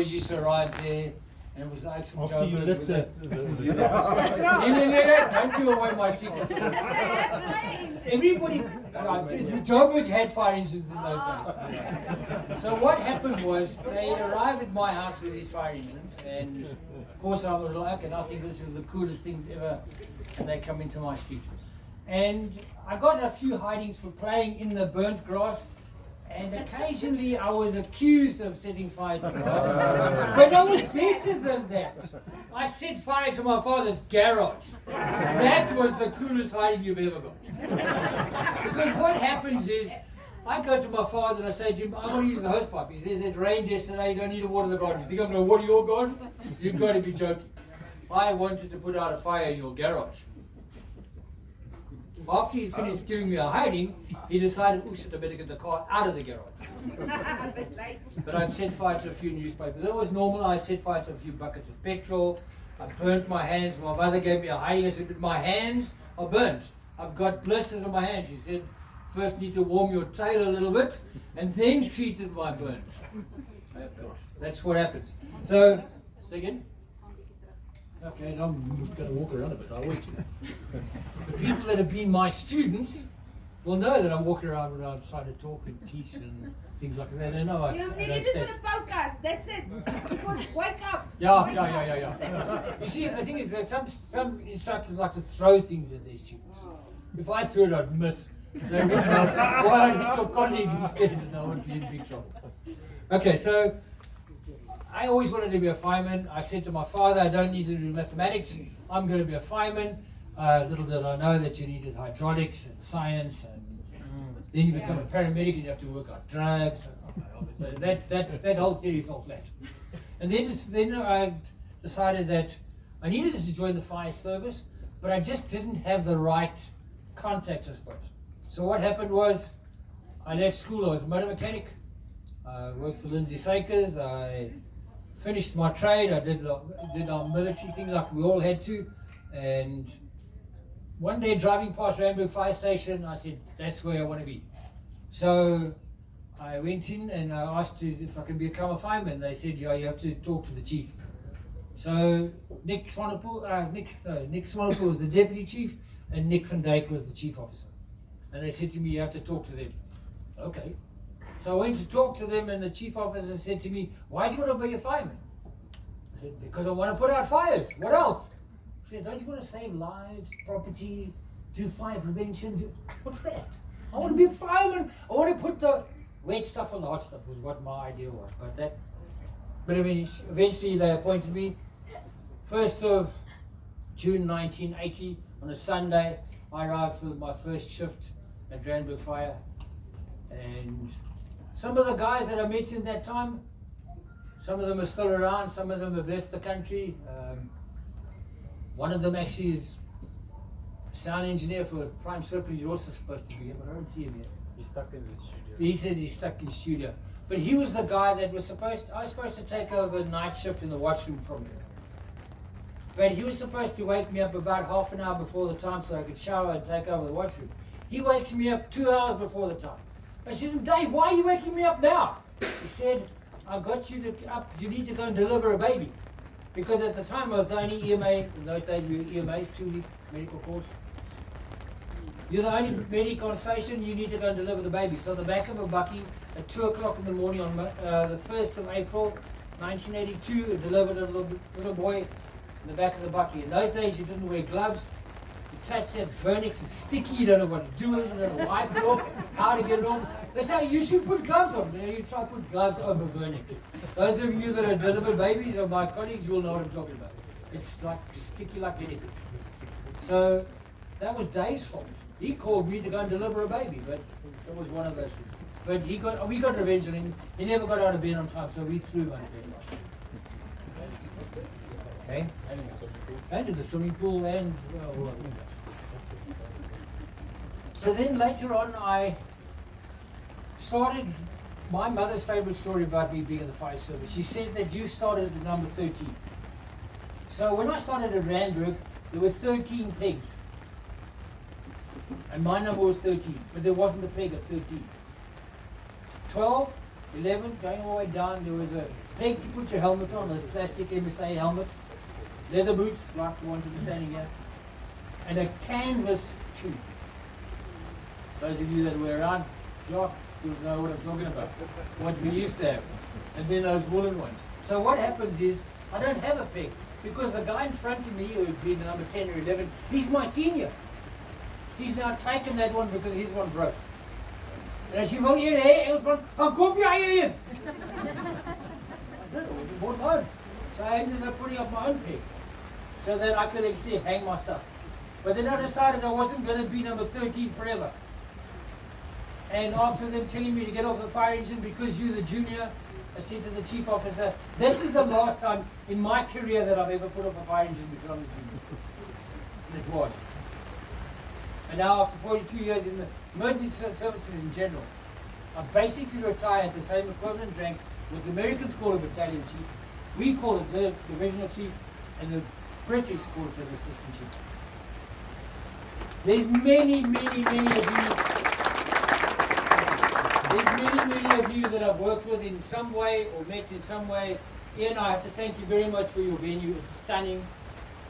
Swedish arrived there, and it was like some After you Joburg. lit Don't give away my secret. Everybody, Joburg had fire engines in those days. So what happened was they arrived at my house with these fire engines, and of course I was like, and I think this is the coolest thing ever, and they come into my street. And I got a few hidings for playing in the burnt grass, and occasionally I was accused of setting fire to grass. But I was better than that. I set fire to my father's garage. That was the coolest hiding you've ever got. Because what happens is, I go to my father and I say to him, I want to use the hosepipe. He says, it rained yesterday, you don't need to water the garden. You think I'm going to water your garden? You've got to be joking. I wanted to put out a fire in your garage. After he finished giving me a hiding, he decided, oh shit, I better get the car out of the garage. But I'd set fire to a few newspapers. That was normal. I set fire to a few buckets of petrol. I burnt my hands. My mother gave me a hiding. I said, but my hands are burnt. I've got blisters on my hands. She said, first need to warm your tail a little bit, and then treated my burn. That's what happens. So, say again? Okay, now I'm going to walk around a bit. I always do. The people that have been my students will know that I'm walking around when I'm trying to talk and teach and things like that. They know I You don't need stay. to podcast. That's it. Because wake up. Yeah. You see, the thing is that some instructors like to throw things at their students. If I threw it, I'd miss. So why not hit your colleague instead, and I would be in big trouble. Okay, so I always wanted to be a fireman. I said to my father, I don't need to do mathematics. I'm going to be a fireman. Little did I know that you needed hydraulics and science, and then you become a paramedic and you have to work on drugs. That whole theory fell flat. And then I decided that I needed to join the fire service, but I just didn't have the right contacts, I suppose. So what happened was, I left school. I was a motor mechanic. I worked for Lindsay Sakers. I finished my trade. I did our military thing like we all had to. And one day, driving past Randburg Fire Station, I said, that's where I want to be. So I went in and I asked if I can become a fireman. They said, yeah, you have to talk to the chief. So Nick Swanepoel was the deputy chief, and Nick van Dijk was the chief officer. And they said to me, you have to talk to them. Okay. So I went to talk to them, and the chief officer said to me, why do you want to be a fireman? I said, because I want to put out fires. What else? He says, don't you want to save lives, property, do fire prevention? What's that? I want to be a fireman. I want to put the wet stuff on the hot stuff was what my idea was. But I mean, eventually they appointed me. 1st of June 1980, on a Sunday, I arrived for my first shift at Randburg Fire, and some of the guys that I met in that time, some of them are still around, some of them have left the country. One of them actually is sound engineer for Prime Circle. He's also supposed to be here, but I don't see him yet. He's stuck in the studio. He says he's stuck in studio. But he was the guy that I was supposed to take over night shift in the washroom from him. But he was supposed to wake me up about half an hour before the time so I could shower and take over the washroom. He wakes me up 2 hours before the time. I said, Dave, why are you waking me up now? He said, I got you up, you need to go and deliver a baby. Because at the time I was the only EMA, in those days we were EMAs, 2-week medical course. You're the only medic on station, you need to go and deliver the baby. So the back of a bucky at 2 o'clock in the morning on the 1st of April, 1982, delivered a little boy in the back of the bucky. In those days you didn't wear gloves. The tats had vernix, it's sticky, you don't know what to do with it, you don't know wipe it off, how to get it off. They say you should put gloves on. You try to put gloves over vernix. Those of you that have delivered babies or my colleagues will know what I'm talking about. It's like sticky like anything. So that was Dave's fault. He called me to go and deliver a baby, but it was one of those things. But we got revenge on him. He never got out of bed on time, so we threw him out of bed. Okay? And in the swimming pool and so then later on I started my mother's favorite story about me being in the fire service. She said that you started at number 13. So when I started at Randburg, there were 13 pegs. And my number was 13, but there wasn't a peg at 13. 12, 11, going all the way down, there was a peg to put your helmet on, those plastic MSA helmets, leather boots, like the ones that are standing here, and a canvas tube. Those of you that were around, Jacques, you know what I'm talking about, what we used to have. And then those woolen ones. So what happens is, I don't have a peg, because the guy in front of me, who'd been number 10 or 11, he's my senior. He's now taken that one because his one broke. En as jy wil een hê, Elsman, dan koop jy een. I don't know, we bought mine. So I ended up putting up my own peg, so that I could actually hang my stuff. But then I decided I wasn't going to be number 13 forever. And after them telling me to get off the fire engine because you're the junior, I said to the chief officer, this is the last time in my career that I've ever put up a fire engine because I'm the junior. And it was. And now after 42 years in the emergency services in general, I basically retired the same equivalent rank what the Americans call a battalion chief. We call it the divisional chief, and the British call it an assistant chief. There's many of you that I've worked with in some way or met in some way. Ian, I have to thank you very much for your venue. It's stunning.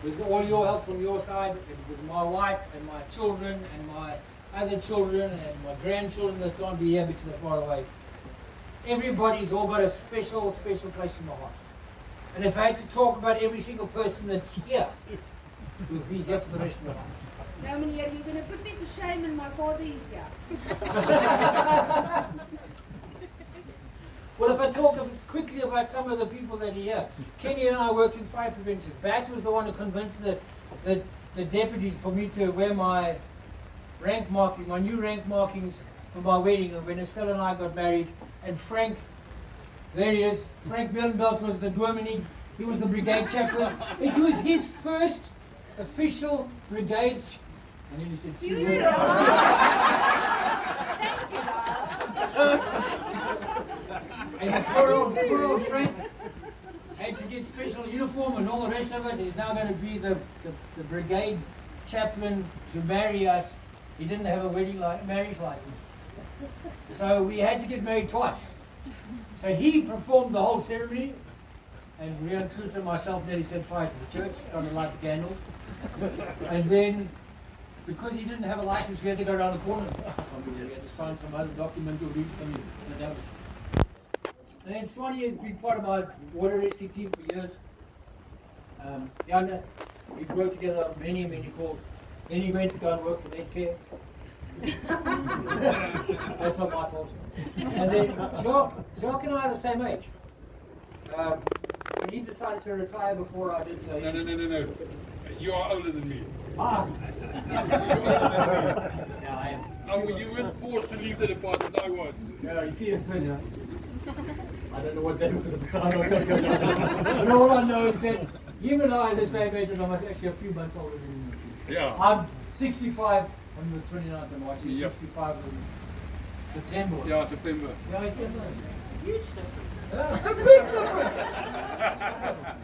With all your help from your side, and with my wife and my children and my other children and my grandchildren that can't be here because they're far away. Everybody's all got a special place in my heart. And if I had to talk about every single person that's here, we'll be here for the rest of the night. Now, meneer, you're going to put me to shame and my father is here. Well, if I talk quickly about some of the people that are here, Kenny and I worked in fire prevention. Bat was the one who convinced the deputy for me to wear my rank marking, my new rank markings for my wedding when Estelle and I got married. And Frank, there he is, Frank Millenbelt was the dominee, he was the brigade chaplain. It was his first official brigade. And then he said, You did it. and the poor old Frank had to get special uniform and all the rest of it. He's now going to be the brigade chaplain to marry us. He didn't have a marriage license. So we had to get married twice. So he performed the whole ceremony, and Rian Cruz and myself nearly set fire to the church, trying to light the candles. And then, because he didn't have a license, we had to go around the corner. We had to sign some other document or do something. And that was. And then Swanee has been part of my water rescue team for years. Yana, we worked together on many calls. Then he went to go and work for Medcare. That's not my fault. And then Jacques and I are the same age. He decided to retire before I did so. No. You are older than me. Ah! Yeah, I am. Oh, you weren't forced to leave the department, I was. Yeah, you see it. I don't know what that was about. But all I know is that him and I are the same age, and I'm actually a few months older than him. Yeah. I'm 65 on the 29th of March. He's Yep. 65 in September. Or Yeah, September. yeah, I see it. Huge difference. A big difference.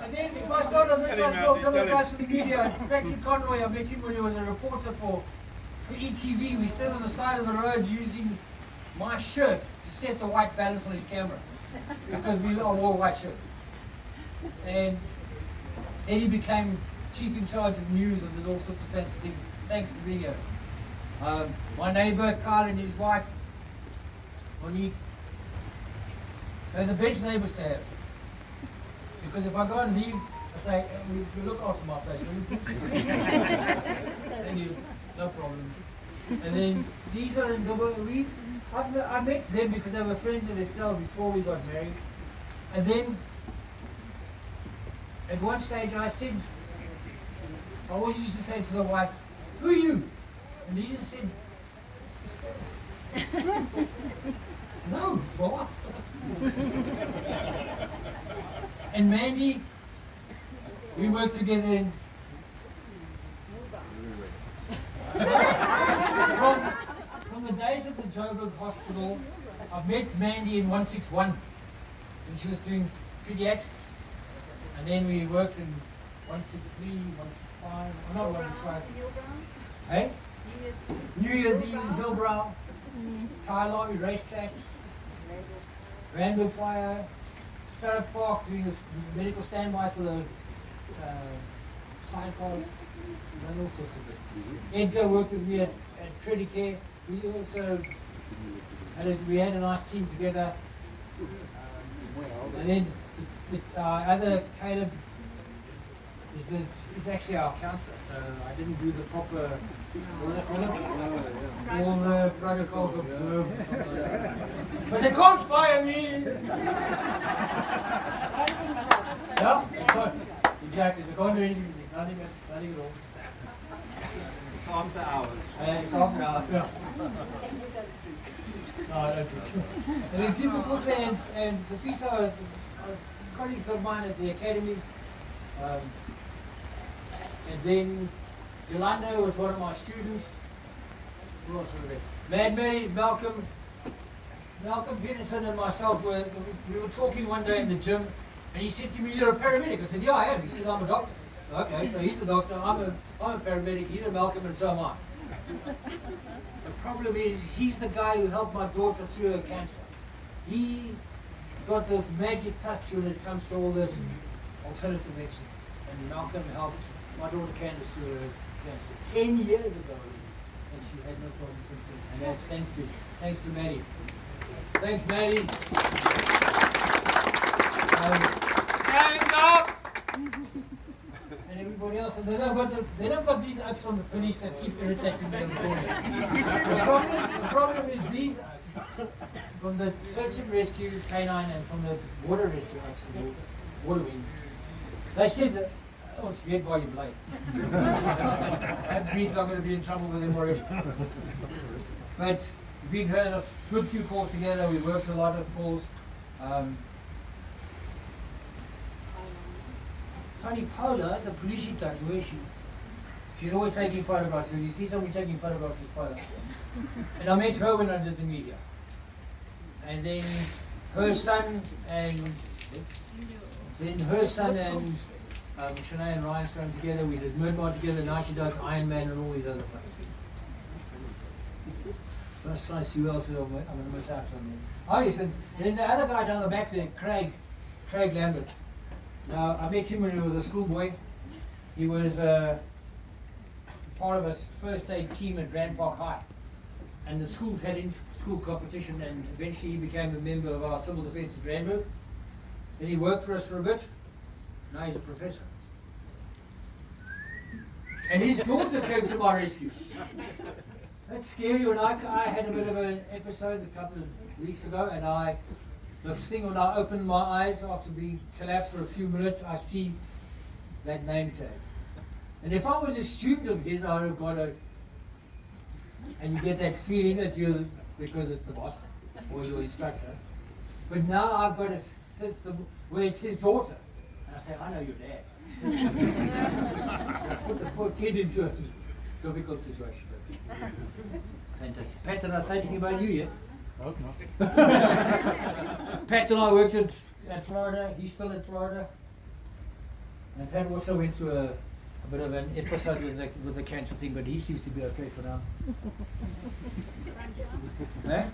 And then if I start on this Tell him, side, well, Andy, some of the tell guys from the media, Patrick Conroy, I met him when he was a reporter for ETV. We stood on the side of the road using my shirt to set the white balance on his camera because I wore a white shirt. And then he became chief in charge of news and did all sorts of fancy things. Thanks for being here. My neighbor, Carl, and his wife, Monique, they're the best neighbors to have. Because if I go and leave, I say, we look after my place, will you please? Thank you, no problem. And then these are I met them because they were friends of Estelle before we got married. And then at one stage I said, I always used to say to the wife, who are you? And Lisa said, sister. No, it's my wife. And Mandy, we worked together in from the days at the Joburg Hospital. I've met Mandy in 161 when she was doing pediatrics. And then we worked in 163, 165, not 165. Hey? New Year's Eve in Hillbrow, Kylo, racetrack, Randall Fire, Started Park doing this medical standby for the sidecars, done all sorts of this. Edgar worked with me at Credit Care. We also we had a nice team together. And then the other Caleb is actually our counsellor, so I didn't do the proper all the protocols observed and something like that. But they can't fire me. Yeah, they can't. Exactly, they can't do anything, nothing at all. It's after hours. It's after hours, yeah. No, I don't think so. And then Simple Midgley and Tafisa are colleagues of mine at the academy. And then Yolanda was one of my students. Who else was there? Mad Mary, Malcolm Peterson and myself we were talking one day in the gym, and he said to me, "You're a paramedic." I said, "Yeah, I am." He said, "I'm a doctor." So, okay, so he's a doctor, I'm a paramedic, he's a Malcolm, and so am I. The problem is, he's the guy who helped my daughter through her cancer. He got this magic touch when it comes to all this alternative medicine. And Malcolm helped my daughter Candace through her cancer 10 years ago already. And she's had no problem since then. And that's thanks to Maddie. Thanks, Maddie. Stand up! And everybody else, and then I've got these ugs from the police that keep irritating me on the corner. The problem is these ugs from the search and rescue canine and from the water rescue ugs and the water wing. They said that, oh, it's weird why you blame. That means I'm going to be in trouble with them already. But we've had a good few calls together, we worked a lot of calls. Funny Paula, the police intern, where she is. She's always taking photographs. When you see somebody taking photographs, it's Paula. And I met her when I did the media. And then her son and Shanae and Ryan swam together. We did Midmar together. Now she does Iron Man and all these other funny things. Just trying to see who else I'm going to miss out something. Oh yes, and then the other guy down the back there, Craig Lambert. Now, I met him when he was a schoolboy. He was part of a first aid team at Grand Park High. And the schools had in-school competition, and eventually he became a member of our civil defence at Randburg. Then he worked for us for a bit. Now he's a professor. And his daughter came to my rescue. That's scary. When I had a bit of an episode a couple of weeks ago, and the thing when I opened my eyes after being collapsed for a few minutes, I see that name tag. And if I was a student of his, I would have got and you get that feeling that because it's the boss or your instructor. But now I've got a system where it's his daughter. And I say, I know your dad. Put the poor kid into a difficult situation. Fantastic. Pat, did I say anything about you yet? Pat and I worked at Florida. He's still in Florida. And Pat also went through a bit of an episode with the cancer thing, but he seems to be okay for now. Eh?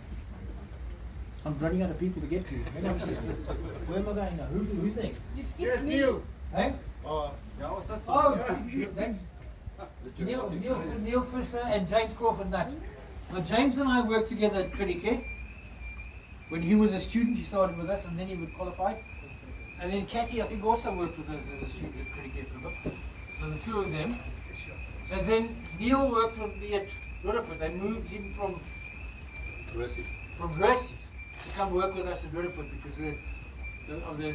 I'm running out of people to get to. Where am I going now? Who's next? Yes, Neil. Eh? Yeah, what's that? That's Neil Fisser and James Crawford Nutt. Now James and I worked together at Credit Care. When he was a student, he started with us, and then he would qualify. And then Kathy, I think, also worked with us as a student at Credit Care for a bit. So the two of them. And then Neil worked with me at Rudderput. They moved him from Resties to come work with us at Rudderput because of the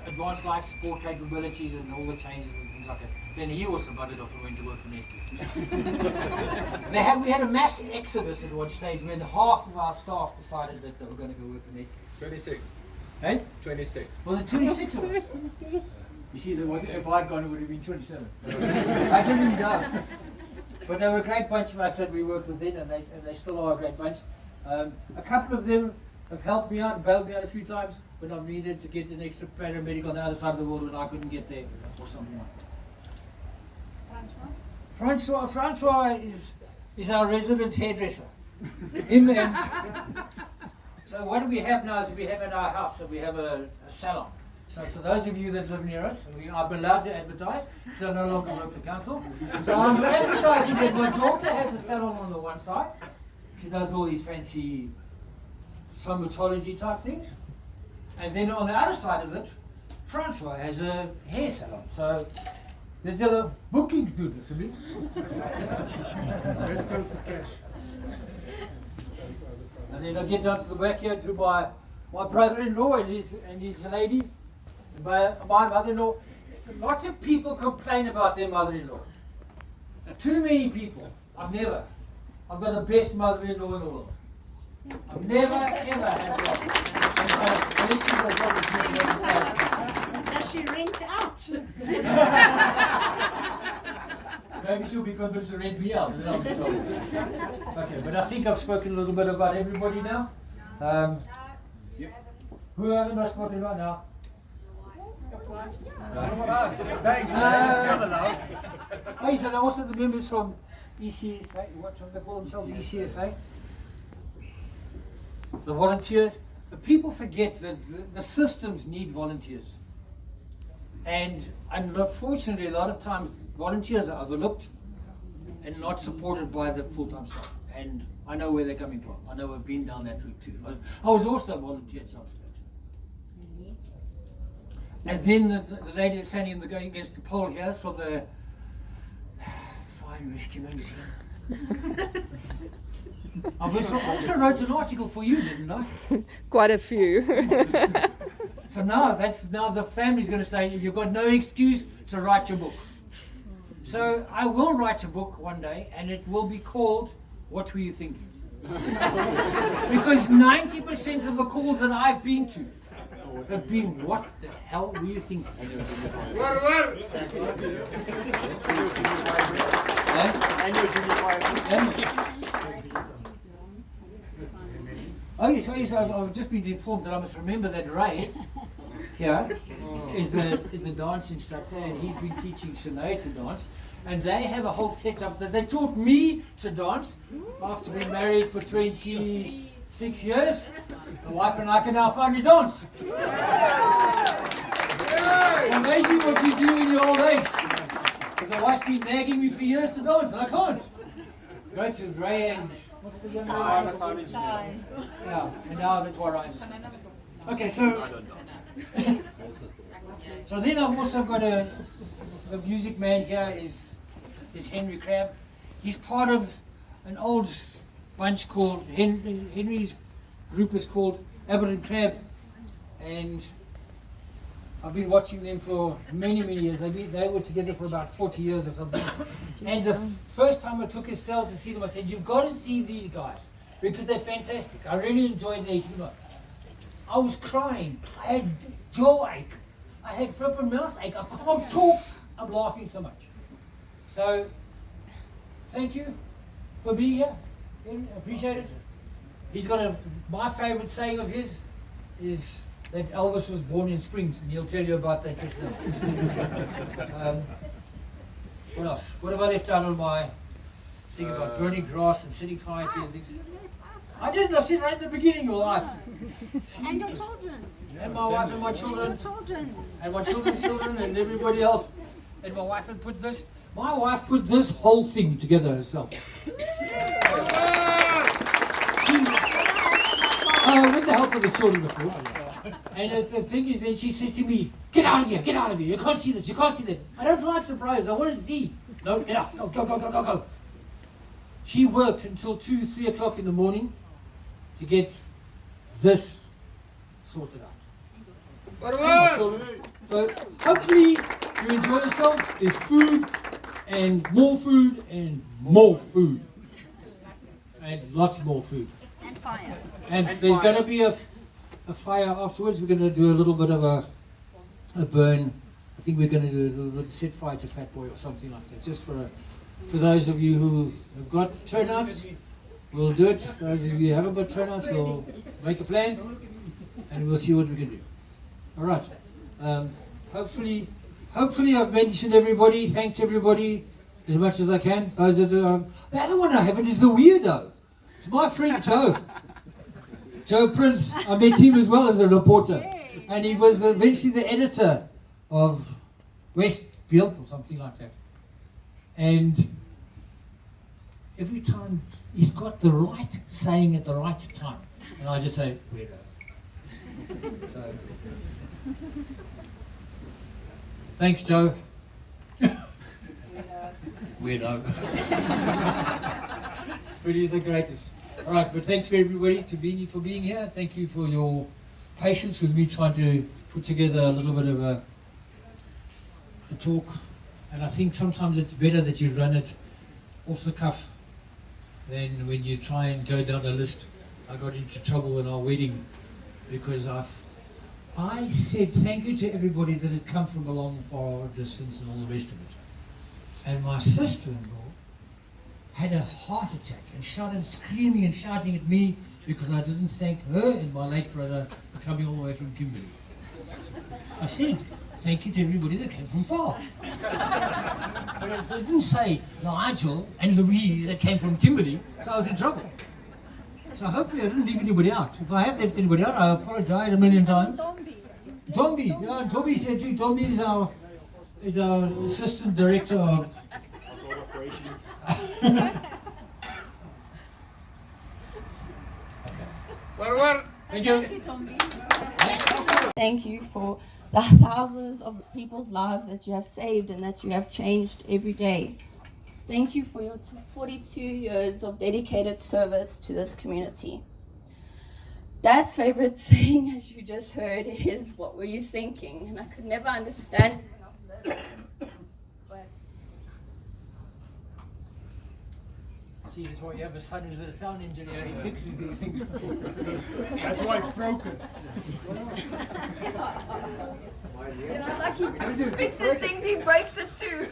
advanced life support capabilities and all the changes and things like that. Then he also butted off and went to work for Netgear. We had a mass exodus at one stage when half of our staff decided that they were going to go work for Netgear. 26. Hey? 26. Was it 26 of us? You see, if I'd gone, it would have been 27. I didn't know. But they were a great bunch, like I said, we worked with them, and they still are a great bunch. A couple of them have helped me out, bailed me out a few times when I've needed to get an extra paramedic on the other side of the world when I couldn't get there, or something like that. Francois is our resident hairdresser. Him and so what we have now is we have at our house, so we have a salon. So for those of you that live near us, I've been allowed to advertise, so I no longer work for council. So I'm advertising that my daughter has a salon on the one side. She does all these fancy somatology type things. And then on the other side of it, Francois has a hair salon. So there's the bookings do this, isn't it? Let's go for cash. And then I get down to the back here to my brother-in-law and his lady, and my mother-in-law. Lots of people complain about their mother-in-law. Too many people. I've got the best mother-in-law in the world. I've never ever had one. Does she rent out? Maybe she'll be convinced to rent me out. Okay, but I think I've spoken a little bit about everybody now. Who haven't I spoken about now? Oh, so now also the members from ECSA, what do they call themselves? ECSA? The volunteers. The people forget that the systems need volunteers. And unfortunately, a lot of times volunteers are overlooked and not supported by the full-time staff. And I know where they're coming from. I know I've been down that route too. I was also a volunteer at some stage. And then the lady that's standing going against the pole here from the Fire Rescue magazine. I also wrote an article for you, didn't I? Quite a few. So now the family's going to say you've got no excuse to write your book. So I will write a book one day, and it will be called "What Were You Thinking?" Because 90% of the calls that I've been to have been, "What the hell were you thinking?" Oh yes, I've just been informed that I must remember that Ray here is the dance instructor, and he's been teaching Sinead to dance, and they have a whole setup that they taught me to dance after being married for 26 years. The wife and I can now finally dance. Amazing what you do in your old age. But the wife's been nagging me for years to dance, and I can't. Go to Ray and what's the young man? Yeah, and now I'm at Warrines. Okay, so then I've also got the music man here is Henry Crabb. He's part of an old bunch called Henry's group is called Abbott and Crabb, and I've been watching them for many years. They were together for about 40 years or something. And the first time I took Estelle to see them, I said, "You've got to see these guys because they're fantastic. I really enjoyed their humor." I was crying. I had jaw ache. I had flippin' mouth ache. I can't talk. I'm laughing so much. So, thank you for being here. I appreciate it. He's got my favorite saying of his is that Elvis was born in Springs, and he'll tell you about that just now. What else? What have I left out on my thing about burning grass and setting fire to things? I didn't. I said right at the beginning of life. And your children. And my wife and my children. Children. And my children's children and everybody else. And my wife had put this. My wife put this whole thing together herself. With the help of the children, of course. And the thing is, then she says to me, "Get out of here, get out of here. You can't see this, you can't see that." I don't like surprises. I want to see. No, get out. Go. She worked until 2-3 o'clock in the morning to get this sorted out. So hopefully you enjoy yourselves. There's food and more food and more food. And lots more food. And fire. And there's going to be a fire afterwards. We're going to do a little bit of a burn. I think we're going to do a little bit of set fire to Fat Boy or something like that. Just for those of you who have got turnouts, we'll do it. Those of you who haven't got turnouts, we'll make a plan and we'll see what we can do. All right. Hopefully I've mentioned everybody, thanked everybody as much as I can. Those that the other one I haven't is the weirdo. It's my friend Joe. Joe Prince. I met him as well as a reporter. And he was eventually the editor of Westfield or something like that. And every time he's got the right saying at the right time. And I just say, weirdo. So, thanks, Joe. Weirdo. But he's the greatest. All right, but thanks for everybody for being here. Thank you for your patience with me trying to put together a little bit of a talk. And I think sometimes it's better that you run it off the cuff than when you try and go down a list. I got into trouble in our wedding because I said thank you to everybody that had come from a long, far distance and all the rest of it. And my sister-in-law had a heart attack and started screaming and shouting at me because I didn't thank her and my late brother for coming all the way from Kimberley. I said, thank you to everybody that came from far. But I didn't say Nigel and Louise that came from Kimberley, so I was in trouble. So hopefully I didn't leave anybody out. If I have left anybody out, I apologize a million times. Tombi, yeah, Tombi's here too. Tombi is our assistant director of Household operations. Well, thank you. Thank you for the thousands of people's lives that you have saved and that you have changed every day. Thank you for your 42 years of dedicated service to this community. Dad's favorite saying, as you just heard, is, "What were you thinking?" And I could never understand it when I was little. But See, that's why you have a son who's a sound engineer. He fixes these things. That's why it's broken. it's like he fixes things, he breaks it too.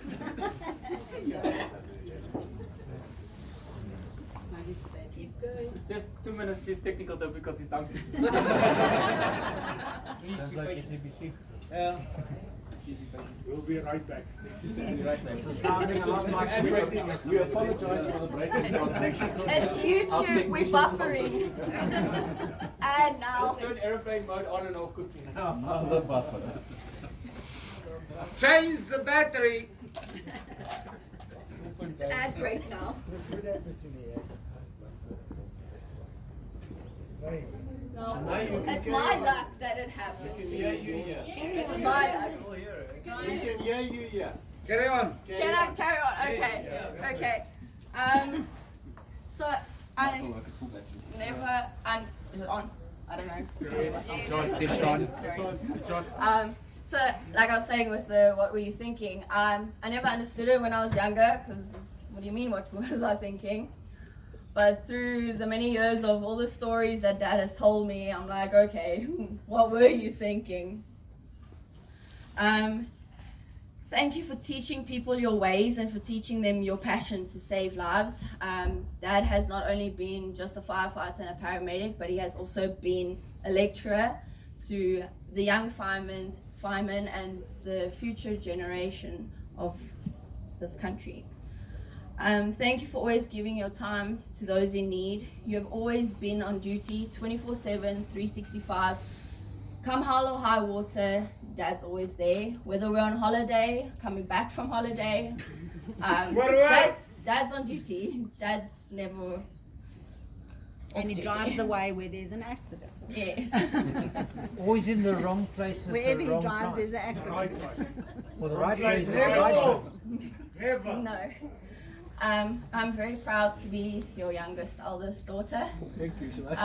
Just 2 minutes, please. Technical difficulties. Thank you. Please be patient. We'll be right back. This is sounding a lot like We apologize for the breaking transition. It's YouTube, we're buffering. And now Turn airplane mode on and off quickly. The buffer. Change the battery. it's ad break now. No, it's my luck that it happened. It's my luck. We can hear you here. Carry on. Can I carry on? Okay. Okay. So I never. Is it on? I don't know. So like I was saying with the what were you thinking? I never understood it when I was younger because what do you mean what was I thinking? But through the many years of all the stories that Dad has told me, I'm like, okay, what were you thinking? Thank you for teaching people your ways and for teaching them your passion to save lives. Dad has not only been just a firefighter and a paramedic, but he has also been a lecturer to the young firemen and the future generation of this country. Thank you for always giving your time to those in need. You have always been on duty 24/7, 365. Come hell or high water, Dad's always there. Whether we're on holiday, coming back from holiday, Dad's on duty. Dad's never And he drives away where there's an accident. Yes. Always in the wrong place at Wherever the he wrong drives, time. there's an accident. Or the right place at the right time. Never. No. I'm very proud to be your eldest daughter. Thank you so much.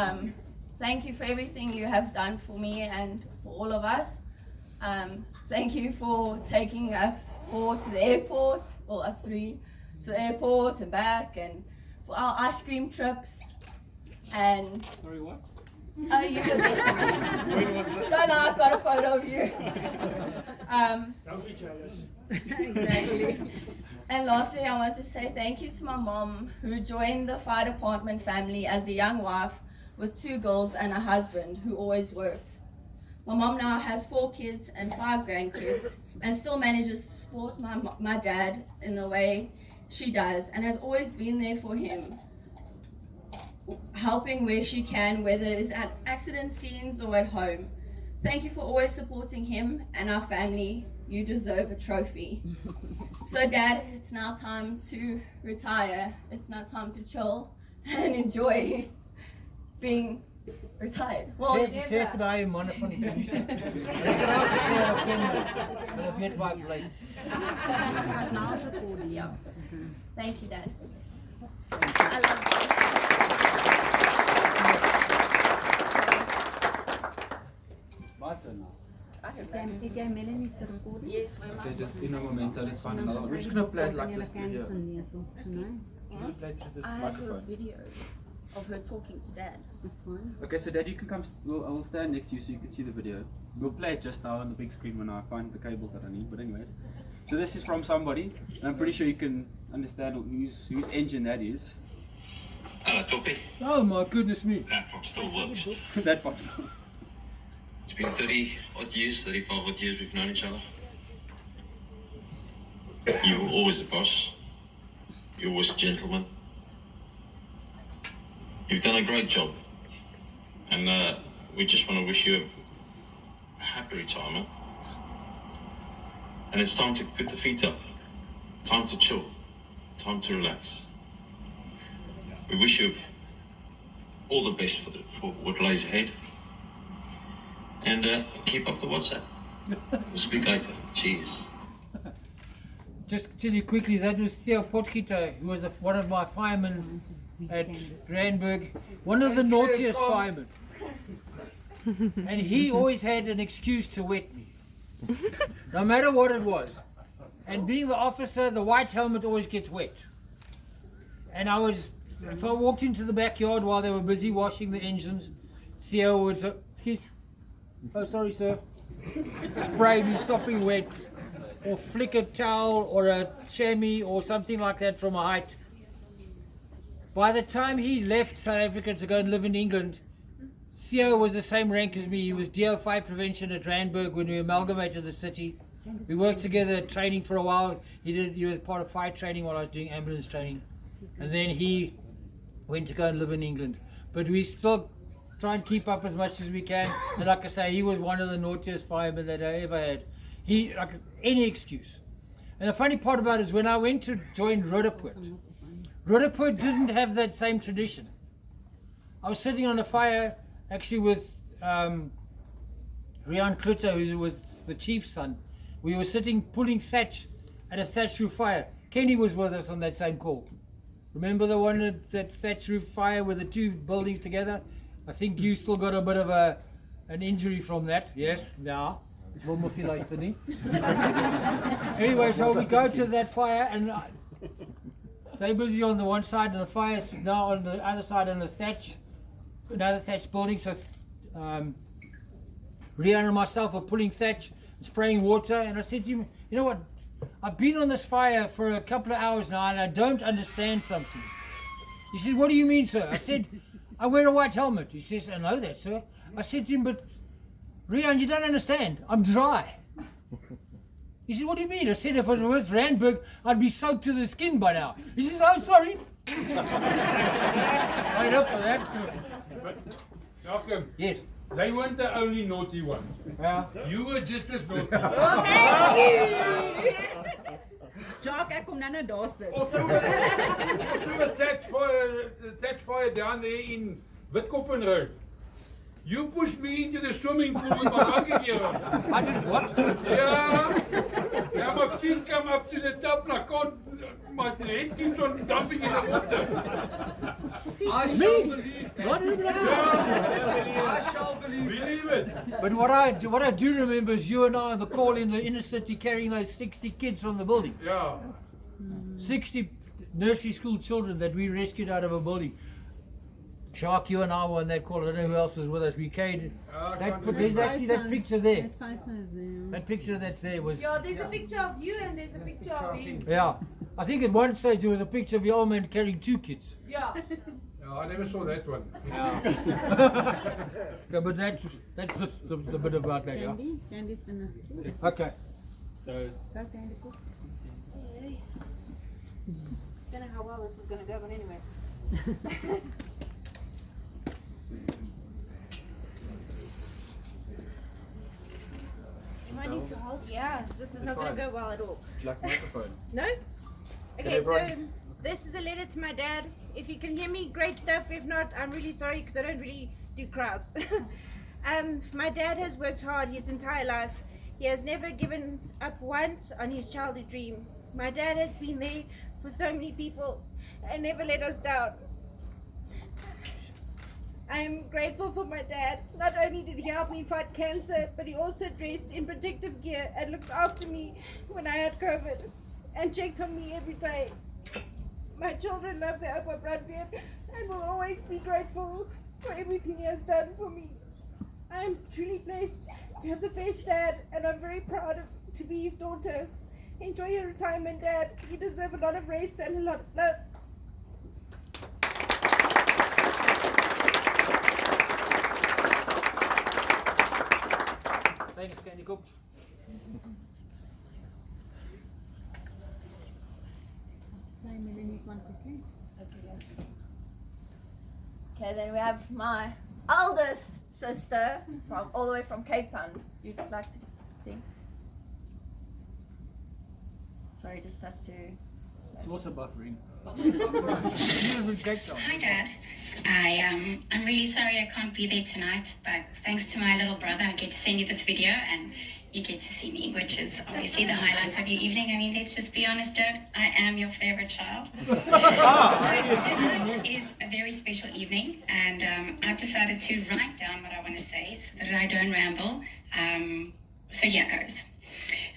Thank you for everything you have done for me and for all of us. Thank you for taking us four to the airport, or us three, to the airport and back, and for our ice cream trips. And Sorry, what? oh, you did this. So now I've got a photo of you. Don't be jealous. Exactly. And lastly, I want to say thank you to my mom, who joined the fire department family as a young wife with 2 girls and a husband who always worked. My mom now has 4 kids and 5 grandkids and still manages to support my dad in the way she does, and has always been there for him, helping where she can, whether it is at accident scenes or at home. Thank you for always supporting him and our family. You deserve a trophy. So Dad, it's now time to retire. It's now time to chill and enjoy being retired. Well, Sê vir daai manne van die polisie. Hulle weet waar ek bly. yeah. Thank you, Dad. I love you. What's it now? Did you Melanie the recording? Yes, we're Okay, just in a momento, it's fine. We're just gonna play it like this video. That's We're gonna play it through this I have a microphone. video of her talking to Dad. fine. Okay, so Dad, you can come. I will stand next to you so you can see the video. We'll play it just now on the big screen when I find the cables that I need. But anyways, so this is from somebody, and I'm pretty sure you can understand whose engine that is. Hello, Toppy. Oh my goodness me. That pop still works. That pops. It's been 30 odd years, 35 odd years we've known each other. You were always the boss. You're always a gentleman. You've done a great job. And we just want to wish you a happy retirement. And it's time to put the feet up. Time to chill. Time to relax. We wish you all the best for what lies ahead. And keep up the WhatsApp. We'll speak later. Cheers. Just to tell you quickly, that was Theo Potgieter, who was one of my firemen at Randburg, one of the naughtiest firemen. And he always had an excuse to wet me, no matter what it was. And being the officer, the white helmet always gets wet. And if I walked into the backyard while they were busy washing the engines, Theo would say, excuse, oh sorry sir, spray me, stopping wet, or flick a towel or a chamois or something like that from a height. By the time he left South Africa to go and live in England, Theo was the same rank as me. He was DO fire prevention at Randburg when we amalgamated the city. We worked together training for a while. He was part of fire training while I was doing ambulance training. And then he went to go and live in England. But we still try and keep up as much as we can. And like I say, he was one of the naughtiest firemen that I ever had. He, like any excuse. And the funny part about it is when I went to join Rudderpoort didn't have that same tradition. I was sitting on a fire actually with Rian Klutter, who was the chief's son. We were sitting pulling thatch at a thatch roof fire. Kenny was with us on that same call. Remember the one at that thatch roof fire with the two buildings together? I think you still got a bit of an injury from that. Yes, now. Anyway, so we go to that fire and they're busy on the one side and the fire's now on the other side on the thatch, another thatch building. So Rian and myself are pulling thatch, spraying water, and I said to him, you know what, I've been on this fire for a couple of hours now and I don't understand something. He said, what do you mean, sir? I said, I wear a white helmet. He says, I know that, sir. I said to him, but Rian, you don't understand. I'm dry. He said, what do you mean? I said, if it was Randburg, I'd be soaked to the skin by now. He says, oh, sorry. Wait up for that. Malcolm, Yes. they weren't the only naughty ones. Yeah. You were just as naughty. Jock, ek kom nou nou daar sit. Also a thatch fire down there in Witkoppen Road. You pushed me into the swimming pool with my huggy gear on. I did what? Yeah, my feet come up to the top and I can't, my head keeps on dumping in the water. I shall believe. I shall believe it. But what I do remember is you and I on the call in the inner city carrying those 60 kids from the building. Yeah. 60 nursery school children that we rescued out of a building. Shark, you and I were on that call. I don't know who else was with us. We carried. There's actually that picture there. That photo is there. That picture that's there was. Yeah, there's a picture of you and there's a picture of him. Yeah. I think at one stage there was a picture of your old man carrying 2 kids. Yeah. No, I never saw that one. Okay, but that's just the bit about that, yeah. Candy's gonna. Okay. So, Go, Candy. Don't know how well this is going to go, but anyway. to hold? Yeah, this is not going to go well at all. Would you like a microphone? No? Okay, so this is a letter to my dad. If you can hear me, great stuff. If not, I'm really sorry because I don't really do crowds. My dad has worked hard his entire life. He has never given up once on his childhood dream. My dad has been there for so many people and never let us down. I am grateful for my dad. Not only did he help me fight cancer, but he also dressed in protective gear and looked after me when I had COVID and checked on me every day. My children love the Upper Bradford and will always be grateful for everything he has done for me. I am truly blessed to have the best dad, and I'm very proud to be his daughter. Enjoy your retirement, Dad. You deserve a lot of rest and a lot of love. Thanks, Candy Cooks. Okay, then we have my oldest sister from all the way from Cape Town. You'd like to sing? Sorry, just has to. It's also buffering. Hi, Dad. I'm really sorry I can't be there tonight, but thanks to my little brother, I get to send you this video and you get to see me, which is obviously the highlight of your evening. I mean, let's just be honest, Dad, I am your favorite child. So tonight is a very special evening, and I've decided to write down what I want to say so that I don't ramble. So here goes.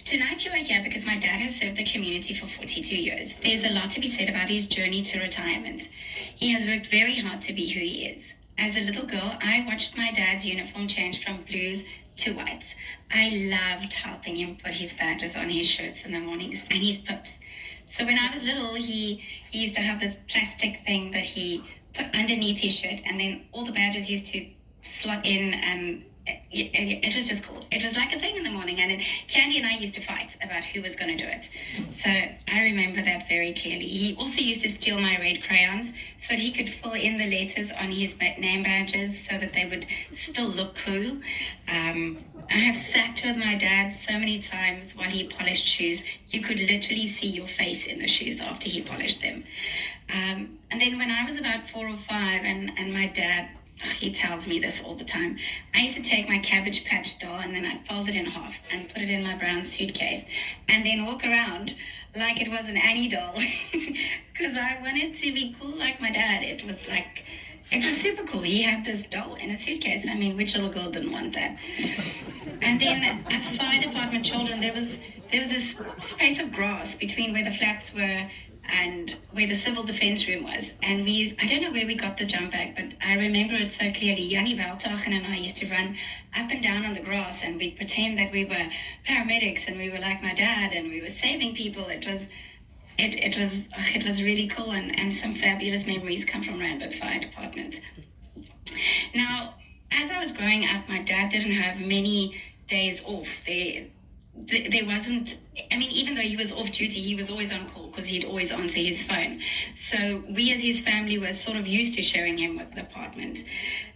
Tonight you are here because my dad has served the community for 42 years. There's a lot to be said about his journey to retirement. He has worked very hard to be who he is. As a little girl, I watched my dad's uniform change from blues to whites. I loved helping him put his badges on his shirts in the mornings and his pips. So when I was little, he used to have this plastic thing that he put underneath his shirt, and then all the badges used to slot in, and it was just cool. It was like a thing in the morning, and Candy and I used to fight about who was going to do it. So I remember that very clearly. He also used to steal my red crayons so that he could fill in the letters on his name badges so that they would still look cool. I have sat with my dad so many times while he polished shoes. You could literally see your face in the shoes after he polished them. And then when I was about 4 or 5, and my dad, he tells me this all the time, I used to take my Cabbage Patch doll and then I'd fold it in half and put it in my brown suitcase and then walk around like it was an Annie doll because I wanted to be cool like my dad. It was super cool. He had this doll in a suitcase. I mean, which little girl didn't want that? And then as fire department children, there was this space of grass between where the flats were and where the civil defense room was. And I don't know where we got the jump bag, but I remember it so clearly. Jannie Veldtagen and I used to run up and down on the grass and we'd pretend that we were paramedics and we were like my dad and we were saving people. It was really cool, and some fabulous memories come from Randburg Fire Department. Now, as I was growing up, my dad didn't have many days off. There wasn't, I mean, even though he was off duty, he was always on call because he'd always answer his phone. So we as his family were sort of used to sharing him with the department.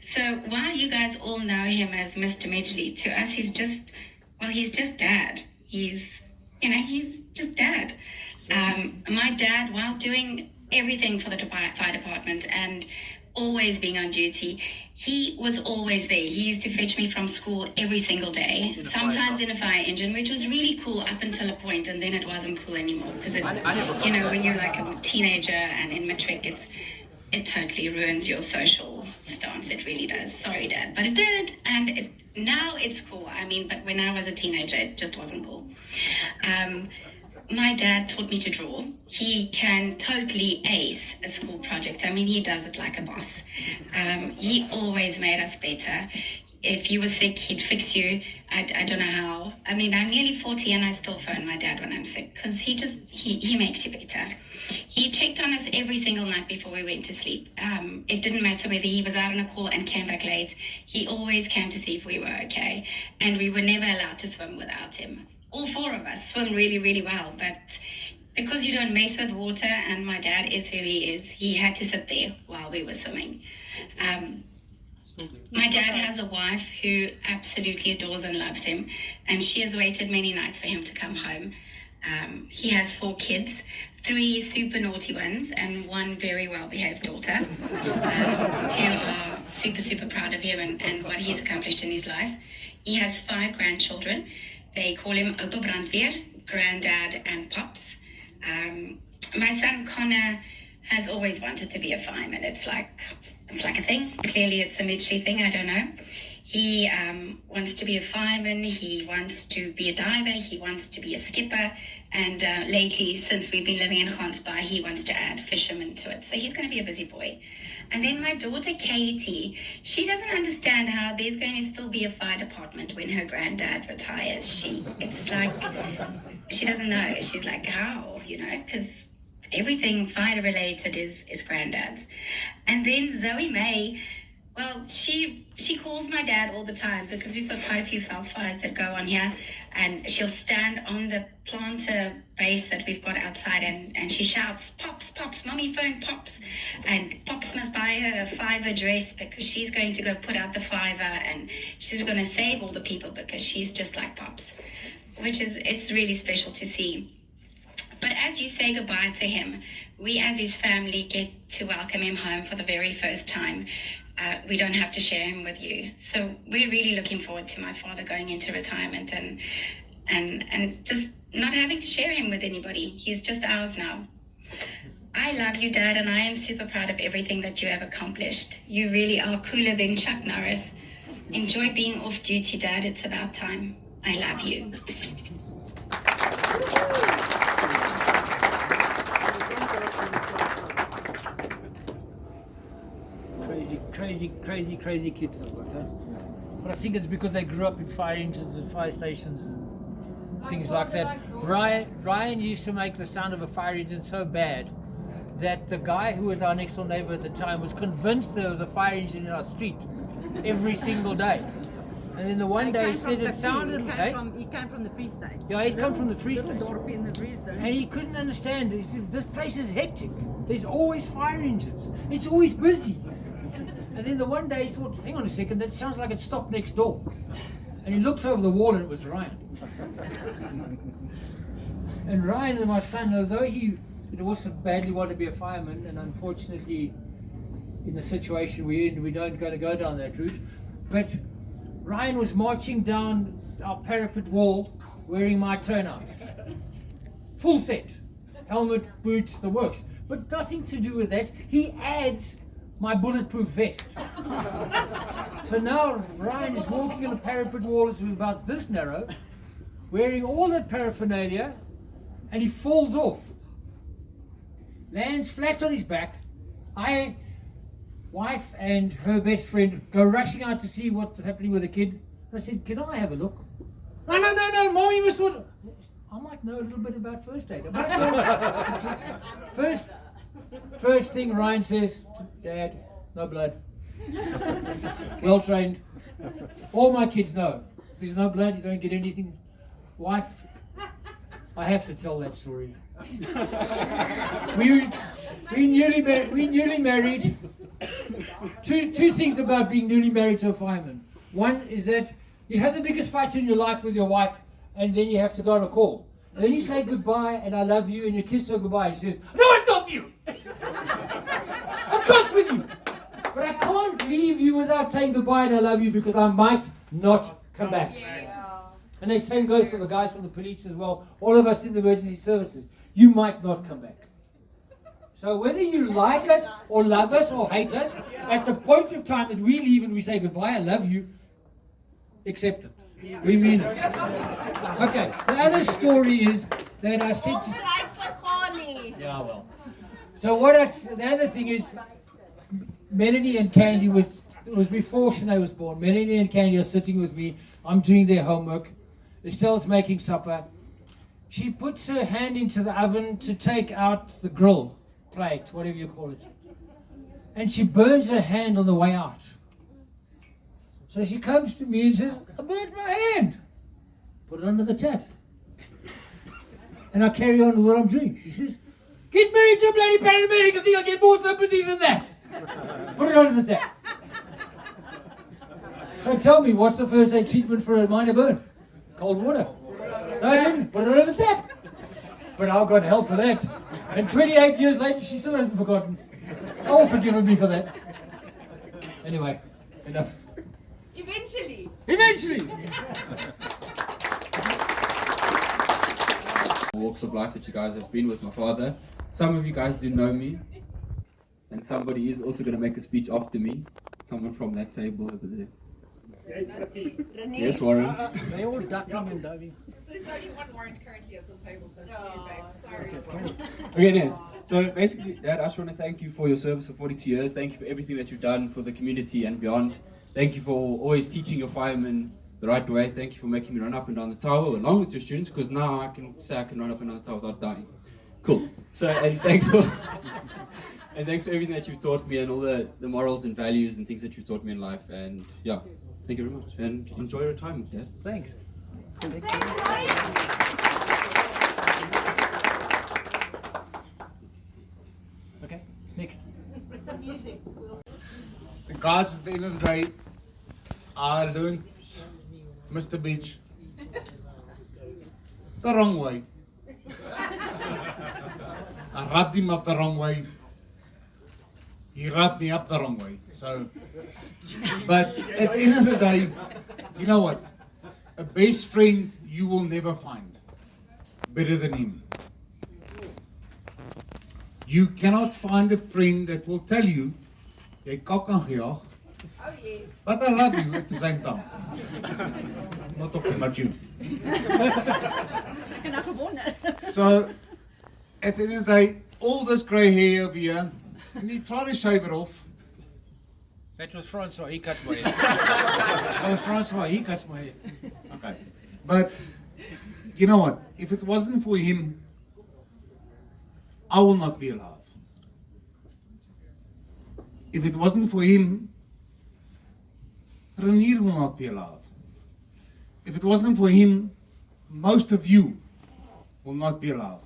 So while you guys all know him as Mr. Midgley, to us he's just dad. He's just dad. My dad, while doing everything for the fire department and always being on duty, he was always there. He used to fetch me from school every single day, sometimes in a fire engine, which was really cool up until a point, and then it wasn't cool anymore because when you're like a teenager and in matric, it totally ruins your social stance. It really does. Sorry, Dad, but it did, and now it's cool. I mean, but when I was a teenager, it just wasn't cool. My dad taught me to draw. He can totally ace a school project. I mean, he does it like a boss. He always made us better. If you were sick, he'd fix you. I don't know how. I mean, I'm nearly 40 and I still phone my dad when I'm sick because he makes you better. He checked on us every single night before we went to sleep. It didn't matter whether he was out on a call and came back late. He always came to see if we were okay. And we were never allowed to swim without him. All 4 of us swim really, really well, but because you don't mess with water and my dad is who he is, he had to sit there while we were swimming. My dad has a wife who absolutely adores and loves him, and she has waited many nights for him to come home. He has 4 kids, 3 super naughty ones, and 1 very well-behaved daughter, who are super, super proud of him and what he's accomplished in his life. He has 5 grandchildren. They call him Opa Brandweer, Granddad, and Pops. My son Connor has always wanted to be a fireman. It's like a thing. Clearly it's a Midgley thing, I don't know. He wants to be a fireman, he wants to be a diver, he wants to be a skipper, and lately, since we've been living in Gansbaai, he wants to add fisherman to it. So he's going to be a busy boy. And then my daughter Katie, she doesn't understand how there's going to still be a fire department when her granddad retires. It's like, she doesn't know. She's like, how, because everything fire related is granddad's. And then Zoe May, well, she calls my dad all the time because we've got quite a few fires that go on here, and she'll stand on the planter base that we've got outside and she shouts, Pops, Pops, Mummy phone Pops, and Pops must buy her a fiver dress because she's going to go put out the fiver and she's going to save all the people because she's just like Pops, it's really special to see. But as you say goodbye to him, we as his family get to welcome him home for the very first time. We don't have to share him with you. So we're really looking forward to my father going into retirement and just not having to share him with anybody. He's just ours now. I love you, Dad, and I am super proud of everything that you have accomplished. You really are cooler than Chuck Norris. Enjoy being off duty, Dad. It's about time. I love you. Crazy kids I've got, huh? But I think it's because they grew up in fire engines and fire stations and things like that. Ryan used to make the sound of a fire engine so bad that the guy who was our next door neighbor at the time was convinced there was a fire engine in our street every single day. And then the one day he said it sounded he came from the Free State. Yeah, he'd come from the Free State. In the Free State. And he couldn't understand. He said, this place is hectic. There's always fire engines. It's always busy. And then the one day he thought, hang on a second, that sounds like it stopped next door. And he looked over the wall and it was Ryan. And Ryan and my son, although he also badly wanted to be a fireman, and unfortunately in the situation we're in, we don't going to go down that route, but Ryan was marching down our parapet wall wearing my turnouts. Full set. Helmet, boots, the works. But nothing to do with that. He adds my bulletproof vest. So now Ryan is walking on a parapet wall that was about this narrow, wearing all that paraphernalia, and he falls off. Lands flat on his back. Wife and her best friend go rushing out to see what's happening with the kid. And I said, can I have a look? No, Mommy must want. I might know a little bit about first aid. First thing Ryan says, Dad, no blood. Well trained. All my kids know. If there's no blood, you don't get anything. Wife, I have to tell that story. We newly married. Two things about being newly married to a fireman. One is that you have the biggest fight in your life with your wife, and then you have to go on a call. And then you say goodbye and I love you, and your kiss her goodbye, and she says, no, I love you! I'm cross with you! But I can't leave you without saying goodbye and I love you because I might not come back. Yes. And the same goes for the guys from the police as well, all of us in the emergency services. You might not come back. So whether you like us or love us or hate us, at the point of time that we leave and we say goodbye, I love you, accept it. We mean it. Okay, the other story is that I said to... Yeah, well. So the other thing is, Melanie and Candy it was before Sinead was born. Melanie and Candy are sitting with me. I'm doing their homework. Estelle's making supper. She puts her hand into the oven to take out the grill plate, whatever you call it. And she burns her hand on the way out. So she comes to me and says, I burned my hand. Put it under the tap. And I carry on with what I'm doing. She says, get married to a bloody paramedic. I think I'll get more sympathy than that. Put it under the tap. So tell me, what's the first aid treatment for a minor burn? Cold water. So I didn't put it over the tap. But I got hell for that. And 28 years later, she still hasn't forgotten. Oh, forgiven me for that. Anyway, enough. Eventually. Eventually. Walks of life that you guys have been with my father. Some of you guys do know me, and somebody is also going to make a speech after me. Someone from that table over there. Yes, Warren. They all ducking and diving. There's only one Warren currently at the table, so it's you, babe. Sorry. Okay, yes. So basically, Dad, I just want to thank you for your service for 42 years. Thank you for everything that you've done for the community and beyond. Thank you for always teaching your firemen the right way. Thank you for making me run up and down the tower along with your students, because now I can say I can run up and down the tower without dying. Cool. So, and thanks for and thanks for everything that you've taught me and all the morals and values and things that you've taught me in life. And yeah, thank you very much. And enjoy your time, Dad. Thanks. Okay, next. Some music. Guys, at the end of the day, I learned Mr. Beach the wrong way. I rubbed him up the wrong way. He rubbed me up the wrong way. So, but at the end of the day, you know what? A best friend you will never find better than him. You cannot find a friend that will tell you, jy kak aan gejaag, but I love you at the same time. Not talking about you. So, at the end of the day, all this grey hair over here, and he tried to shave it off. That was Francois, he cuts my hair. That was Francois, he cuts my hair. Okay. But, you know what? If it wasn't for him, I will not be alive. If it wasn't for him, Renier will not be alive. If it wasn't for him, most of you will not be alive.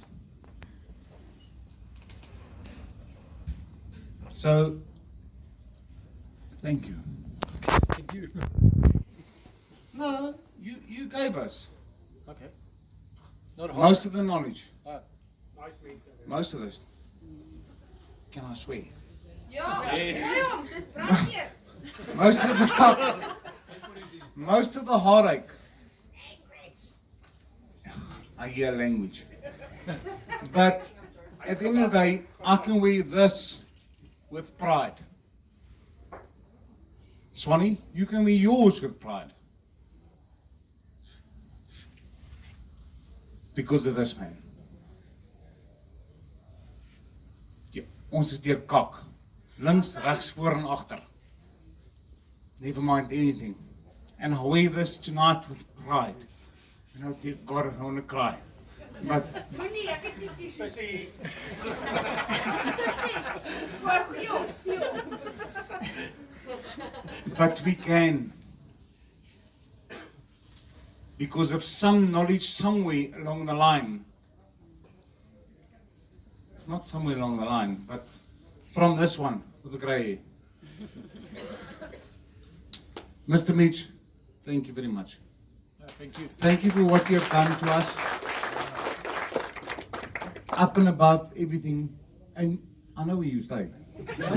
So, thank you. Thank you. No, you gave us Okay. Not hard. most of the knowledge. Nice meeting. Most of this. Can I swear? Yes. Most of the heartache. I hear language. But at the end of the day, I can wear this with pride. Swanee, you can wear yours with pride. Because of this man. Ja, ons is deur kak. Links, rechts, voor en achter. Never mind anything. And I wear this tonight with pride. And oh dear God, I want to cry. But but we can. Because of some knowledge somewhere along the line. Not somewhere along the line, but from this one with the grey hair. Mr. Mitch, thank you very much. Thank you. Thank you for what you have done to us. Up and above everything. And I know where you stay. Bring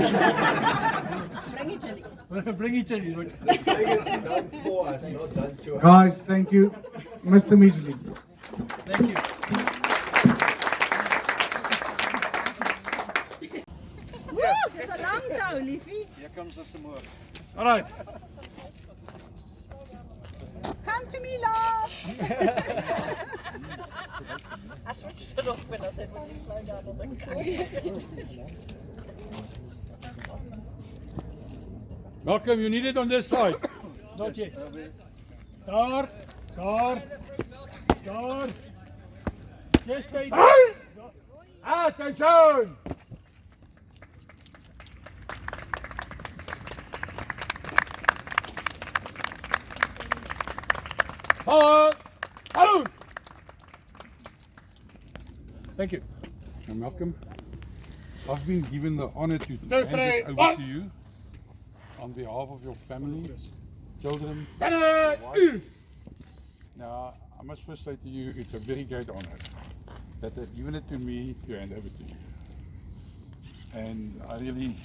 it to us. Bring it to you. Saying it's done for us, not done to us. Guys, thank you. Mr. Midgley. Thank you. It's a long tow, Liefie. Here comes us some more. All right. Come to me, love. I switched it off when I said when you slow down on the cruise. Malcolm, you need it on this side. Not yet. Daar. Just stay. Attention! Salute! Thank you. Now, Malcolm, I've been given the honor to hand this over to you on behalf of your family children. Now, I must first say to you, it's a very great honor that they've given it to me to hand over to you. And I really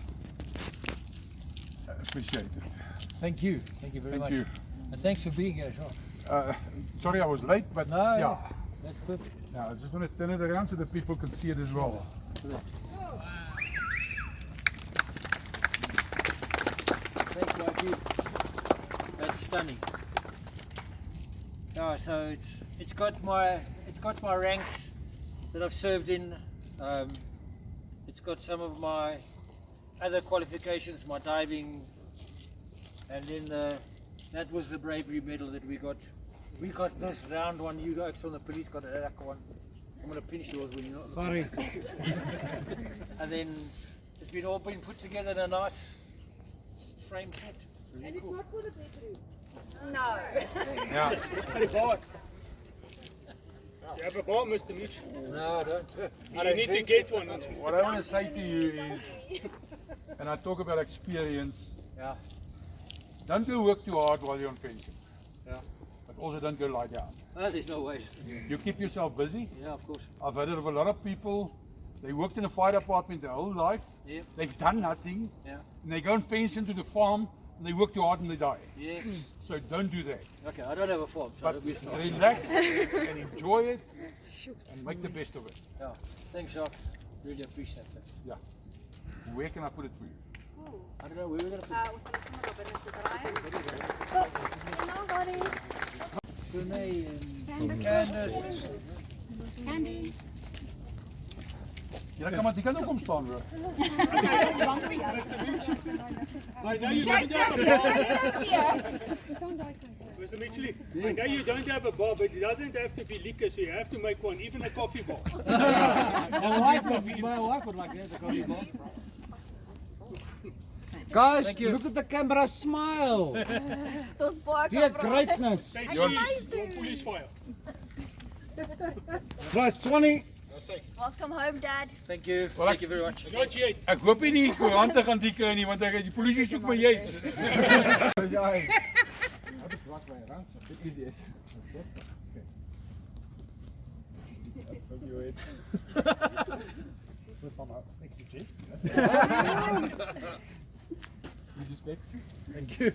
appreciate it. Thank you very much. Thank you. And thanks for being here as well. Sorry I was late, but No, yeah. that's perfect. Now, I just want to turn it around so that people can see it as well. Thanks, Mikey. That's stunning. Yeah, so it's got my ranks that I've served in. It's got some of my other qualifications, my diving, and then that was the bravery medal that we got. We got this round one. You guys from the police got a black one. I'm gonna pinch yours when you're not. Sorry. And then it's all been put together in a nice frame set. Really And cool. it's not for the bedroom. No. Yeah. You have a bar, Mr. Mitch. No, I don't. You need to get one. What I want to say to you is, and I talk about experience, Yeah. don't go work too hard while you're on pension. Yeah. But also don't go lie down. There's no ways. You keep yourself busy. Yeah, of course. I've heard of a lot of people, they worked in a fire department their whole life. Yeah. They've done nothing. Yeah. And they go on pension to the farm and they work too hard and they die. Yeah. So don't do that. Okay, I don't have a farm, so But don't be start. relax and enjoy it and make the best of it. Yeah. Thanks, Jacques. Really appreciate that. Yeah. Where can I put it for you? I don't know where we're gonna put it. Sunay and Candace. Candy. Ja, kan maar die kan ook omstaan, bro. I know you don't have a bar. Mr. Mitchell, I know you don't have a bar, but it doesn't have to be liquor, so you have to make one, even a coffee bar. My wife would like that, a coffee bar. Guys, look at the camera, smile. Those bar Dear greatness. Say cheese, or police fire. Right, Swanee. Welcome home, Dad. Thank you. Thank you very much. Not yet. Ek hoop nie die koerante gaan die kry nie, want die polisie soek my juist. Thank you.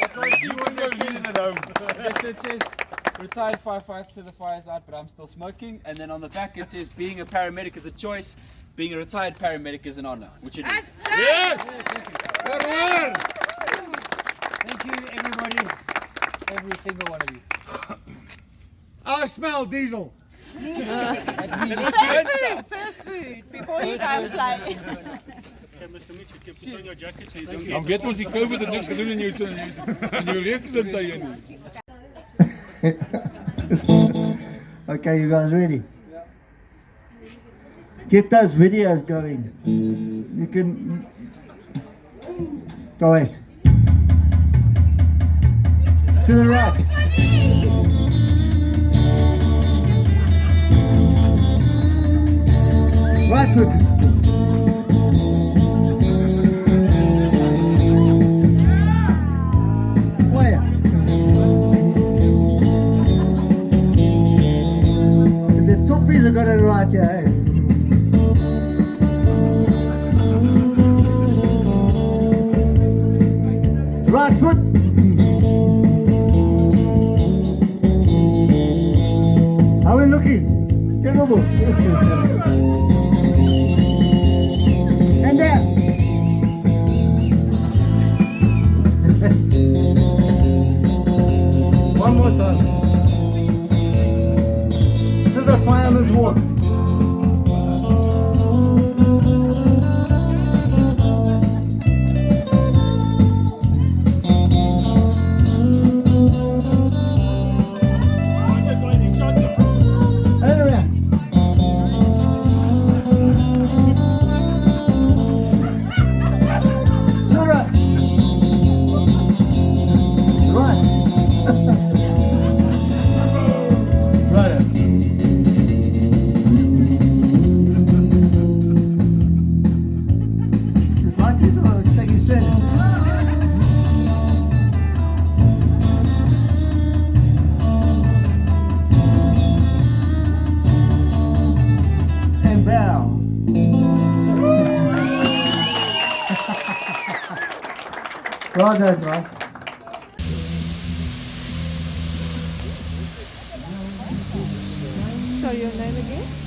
I can't see what you're leading at home. Yes, it says retired firefighter, so the fire's out, but I'm still smoking. And then on the back it says being a paramedic is a choice, being a retired paramedic is an honor, which it is. Yes! Thank you, everybody. Every single one of you. I smell diesel. First food, before you go and play. Okay, Mr. Mitchell, you can put on your jacket so you don't Dan weet ons die COVID het niks gedoen in jou reukgesindheid nie. Okay, you guys ready? Get those videos going. You can... Guys. To the right. Right foot. Where? The toppies have got it right here. Right foot. How are we looking? Terrible. And there. One more time. This is a fireman's walk. And around. To the right. Right. Right. Well done, guys. So your name again?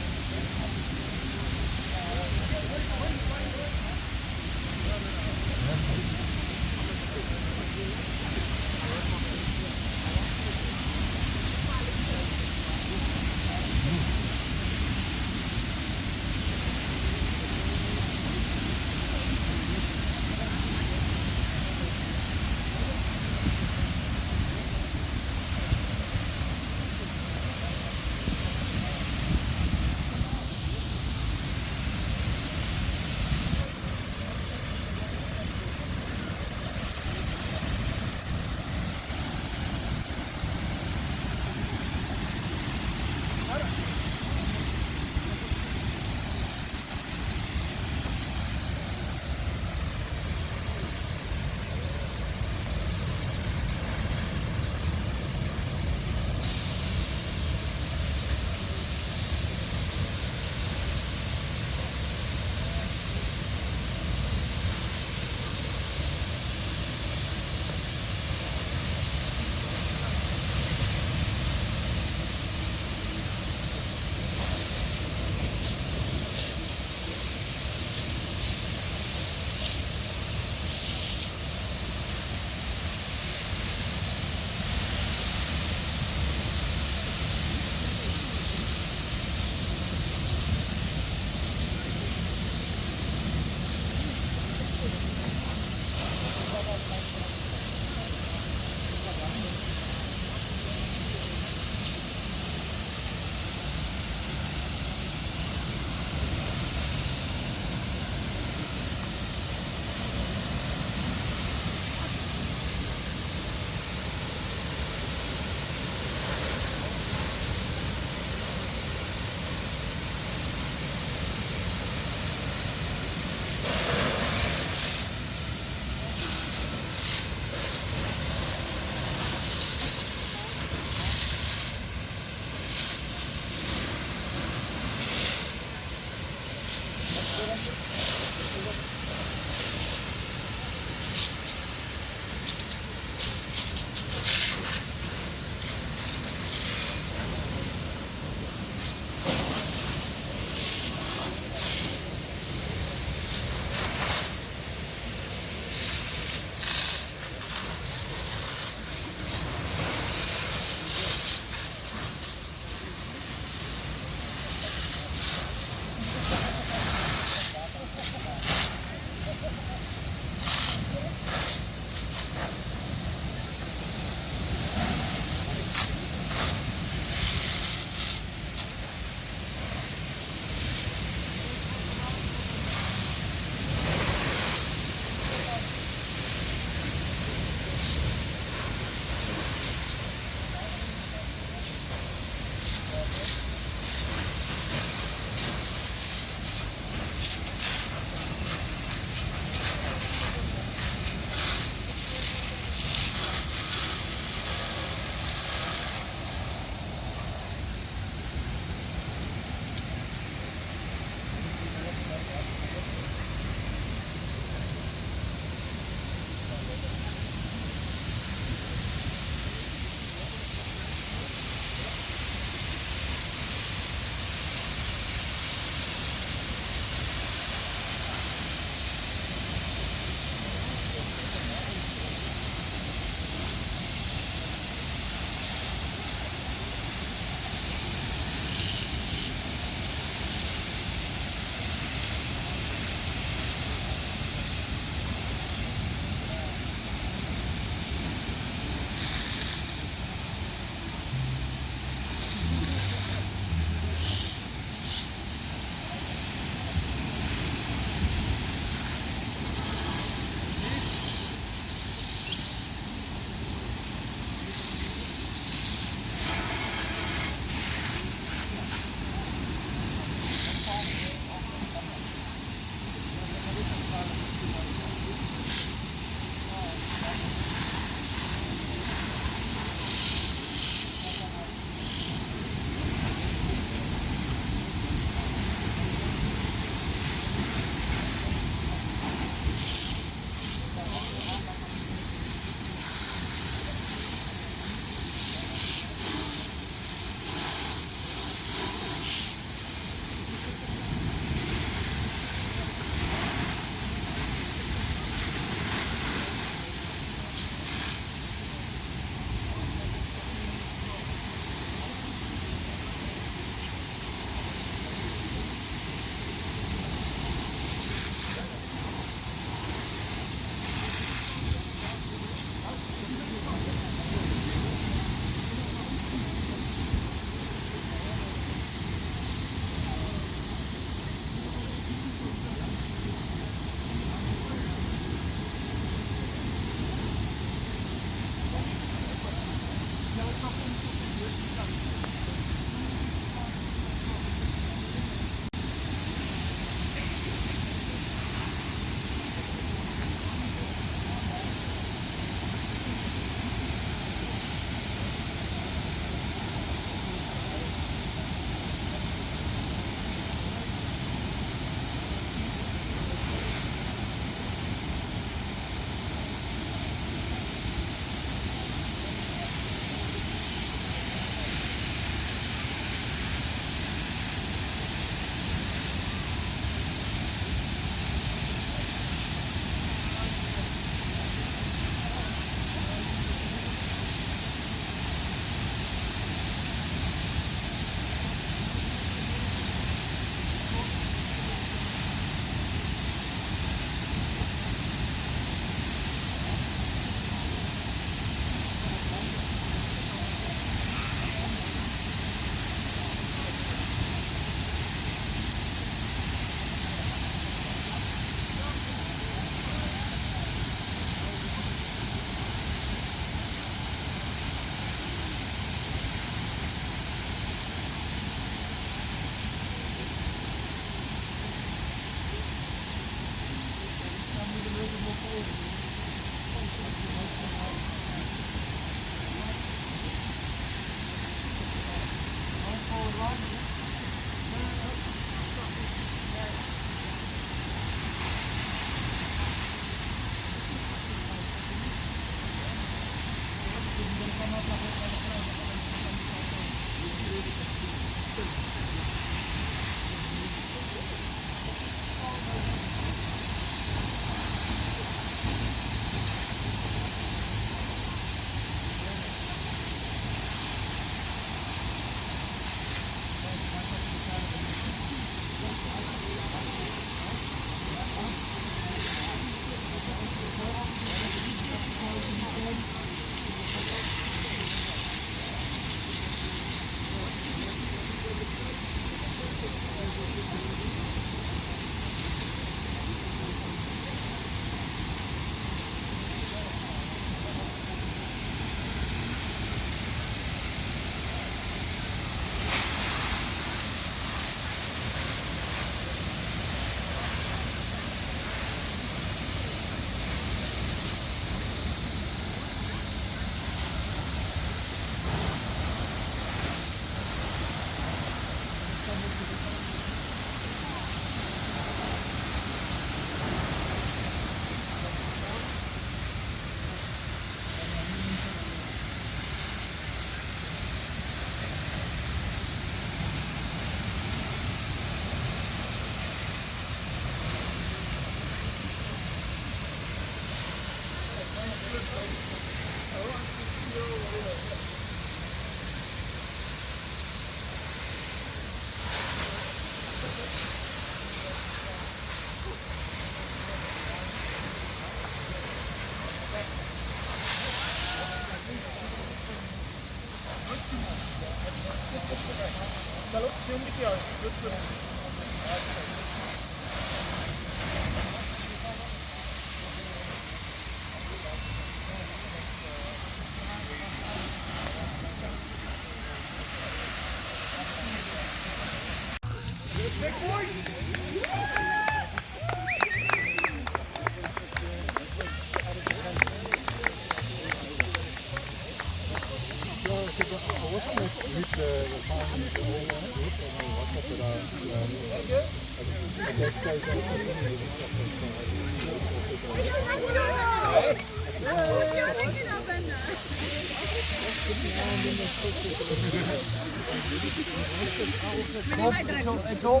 It's all